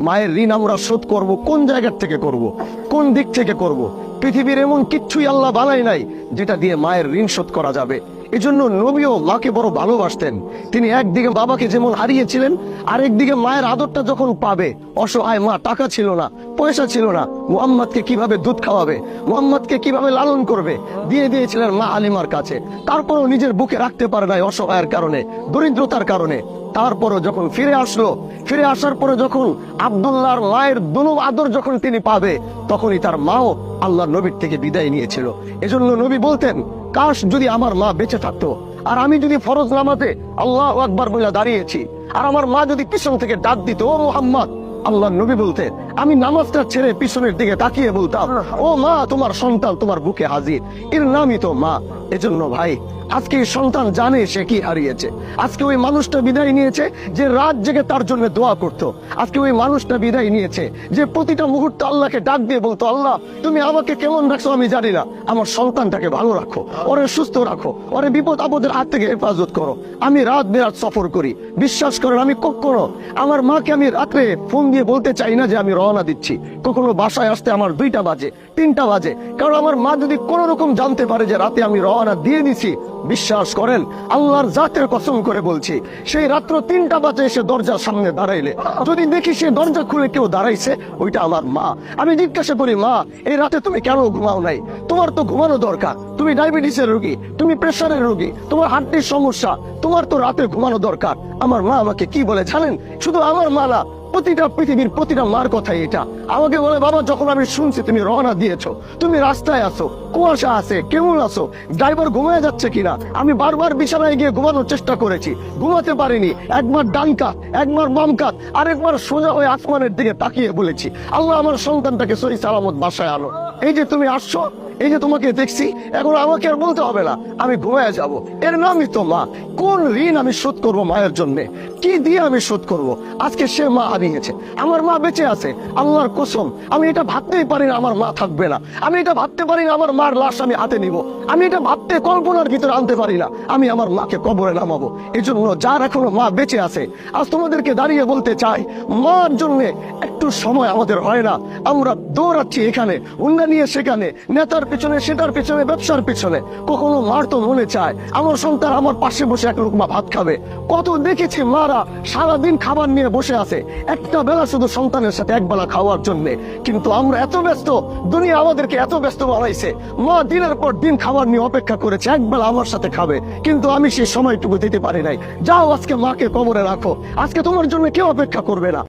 মায়ের ঋণ আমরা শোধ করব কোন জায়গা থেকে করব, কোন দিক থেকে করব? পৃথিবীর এমন কিচ্ছুই আল্লাহ বানায় নাই যেটা দিয়ে মায়ের ঋণ শোধ করা যাবে। এজন্য নবীও মাকে বড় ভালোবাসতেন। তিনি একদিকে বাবাকে যেমন হারিয়েছিলেন, আরেকদিকে মায়ের আদরটা যখন পাবে, অসহায় মা, টাকা ছিল না, পয়সা ছিল না, মুহাম্মদকে কিভাবে দুধ খাওয়াবে, মুহাম্মদকে কিভাবে লালন করবে, দিয়ে দিয়েছিলেন মা হালিমার কাছে। তারপরও নিজের বুকে রাখতে পারে নাই অসহায়ের কারণে, দরিদ্রতার কারণে। তারপরও যখন ফিরে আসলো, ফিরে আসার পরে যখন আব্দুল্লাহর মায়ের দুনু আদর যখন তিনি পাবে, তখনই তার মাও আল্লাহর নবীর থেকে বিদায় নিয়েছিল। এজন্য নবী বলতেন, কাশ যদি আমার মা বেঁচে থাকতো, আর আমি যদি ফরজ নামাজে আল্লাহু আকবার বলে দাঁড়িয়েছি, আর আমার মা যদি পিছন থেকে ডাক দিত, ও মুহাম্মদ, আল্লাহর নবী বলতেন, আমি নামাজটা ছেড়ে পিছনের দিকে তাকিয়ে বলতাম, ও মা, তোমার সন্তান তোমার বুকে হাজির। এর নামই তো মা। এজন্য ভাই, আজকে এই সন্তান জানে সে কি হারিয়েছে। আজকে ওই মানুষটা বিদায় নিয়েছে যে রাত জেগে তার জন্য দোয়া করত। আজকে ওই মানুষটা বিদায় নিয়েছে যে প্রতিটা মুহূর্তে আল্লাহকে ডাক দিয়ে বলতো, আল্লাহ তুমি আমাকে কেমন রাখছো আমি জানি না, আমার সন্তানটাকে ভালো রাখো, ওরে সুস্থ রাখো, ওরে বিপদ আপদের হাত থেকে হেফাজত করো। আমি রাত বেরাত সফর করি, বিশ্বাস করেন আমি কখনো আমার মাকে আমি রাত্রে ফোন দিয়ে বলতে চাই না যে আমি রওনা দিচ্ছি। কখনো বাসায় আসতে আমার 2টা বাজে, 3টা বাজে, কারণ আমার মা যদি কোন রকম জানতে পারে যে রাতে আমি রওনা দিয়ে দিছি, বিশ্বাস করেন আল্লাহর জাতের কসম করে বলছি, সেই রাত্র 3টা বাজে এসে দরজার সামনে দাঁড়াইলে যদি দেখি সে দরজা খুলে কেউ দাঁড়াইছে, ওইটা আমার মা। আমি জিজ্ঞাসা করি, মা এই রাতে তুমি কেন ঘুমাও নাই? তোমার তো ঘুমানো দরকার, তুমি ডায়াবেটিসের রোগী, তুমি প্রেসারের রোগী, তোমার হার্টের সমস্যা, তোমার তো রাতে ঘুমানো দরকার। আমার মা আমাকে কি বলে জানেন? শুধু আমার মা না, প্রতিটা পৃথিবীর প্রতিটা মার কথাই এটা। আমাকে বলে, বাবা যখন আমি শুনছি তুমি রওনা দিয়েছো, তুমি রাস্তায় আসো, কুয়াশা আছে, কেমন আসো, ড্রাইভার ঘুমিয়ে যাচ্ছে কিনা, আমি বারবার বিছানায় গিয়ে ঘুমানোর চেষ্টা করেছি, ঘুমাতে পারিনি। একবার ডান কাত, একবার বাম কাত, আরেকবার সোজা হয়ে আসমানের দিকে তাকিয়ে বলেছি, আল্লাহ আমার সন্তানটাকে সহি সালামত বাসায় আনো। এই যে তুমি আসছো, এই যে তোমাকে দেখছি, এখন আমাকে আর বলতে হবে না আমি ঘুমায় যাব। এর নামই তো মা। কোন ঋণ আমি শোধ করবো মায়ের জন্য? কি দিয়ে আমি শোধ করব? আজকে সে মা হারিয়েছে, আমার মা বেঁচে আছে, আল্লাহর কসম আমি এটা ভাবতেই পারি না আমার মা থাকবে না। আমি এটা ভাবতে পারি না আমার মার লাশ আমি হাতে নিব। আমি এটা ভাবতে, কল্পনার ভিতরে আনতে পারি না আমি আমার মাকে কবরে নামাবো। এই জন্য যার এখনো মা বেঁচে আছে, আজ তোমাদেরকে দাঁড়িয়ে বলতে চাই, মার জন্য একটু সময় আমাদের হয় না। আমরা দৌড়াচ্ছি এখানে, হুন্ডা নিয়ে সেখানে, নেতার পিছনে, সেটার পিছনে, ব্যবসার পিছনে। কখনো মার তো মনে চায় আমার সন্তান আমার পাশে বসে এক লুকমা ভাত খাবে। কত দেখেছি মারা সারাদিন খাবার নিয়ে বসে আছে, একটা বেলা শুধু সন্তানের সাথে একবেলা খাওয়ার জন্য। কিন্তু আমরা এত ব্যস্ত, দুনিয়া আমাদেরকে এত ব্যস্ত বানাইছে। মা দিনের পর দিন খাবার নিয়ে অপেক্ষা করেছে একবেলা আমার সাথে খাবে, কিন্তু আমি সেই সময়টুকু দিতে পারি নাই। যাও আজকে মাকে কবরে রাখো, আজকে তোমার জন্য কেউ অপেক্ষা করবে না।